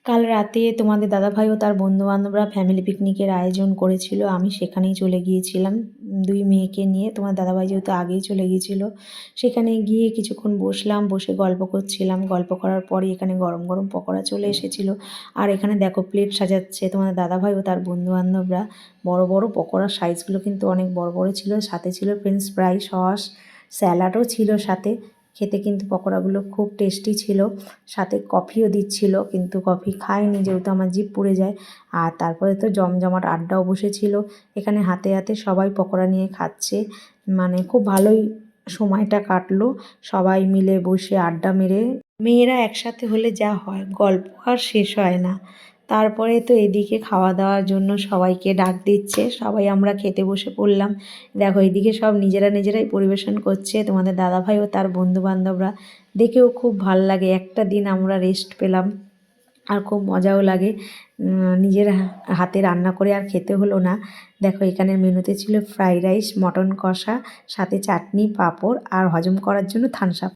কাল রাতে তোমাদের দাদাভাই ও তার বন্ধুবান্ধবরা ফ্যামিলি পিকনিকের আয়োজন করেছিল, আমি সেখানেই চলে গিয়েছিলাম দুই মেয়েকে নিয়ে। তোমার দাদাভাই যেহেতু আগেই চলে গিয়েছিল, সেখানে গিয়ে কিছুক্ষণ বসলাম, বসে গল্প করছিলাম। গল্প করার পরে এখানে গরম গরম পকোড়া চলে এসেছিল। আর এখানে দেখো প্লেট সাজাচ্ছে তোমাদের দাদাভাই ও তার বন্ধুবান্ধবরা। বড় বড় পকোড়ার সাইজগুলো কিন্তু অনেক বড় বড় ছিল, সাথে ছিল ফ্রেঞ্চ ফ্রাই, সস, স্যালাডও ছিল সাথে। খেতে কিন্তু পকোড়াগুলো খুব টেস্টি ছিল, সাথে কফিও দিচ্ছিল, কিন্তু কফি খাইনি যেহেতু আমার জিভ পুড়ে যায়। আর তারপরে তো জমজমাট আড্ডাও বসেছিল, এখানে হাতে হাতে সবাই পকোড়া নিয়ে খাচ্ছে। মানে খুব ভালোই সময়টা কাটলো, সবাই মিলে বসে আড্ডা মেরে। মেয়েরা একসাথে হলে যা হয়, গল্প আর শেষ হয় না। তারপরে তো এদিকে খাওয়া দাওয়ার জন্য সবাইকে ডাক দিচ্ছে, সবাই আমরা খেতে বসে পড়লাম। দেখো এদিকে সব নিজেরা নিজেরাই পরিবেশন করছে তোমাদের দাদাভাই ও তার বন্ধুবান্ধবরা। দেখেও খুব ভাল লাগে, একটা দিন আমরা রেস্ট পেলাম আর খুব মজাও লাগে। নিজের হাতে রান্না করে আর খেতে হলো না। দেখো এখানের মেনুতে ছিল ফ্রাইড রাইস, মটন কষা, সাথে চাটনি, পাঁপড় আর হজম করার জন্য থামস আপ।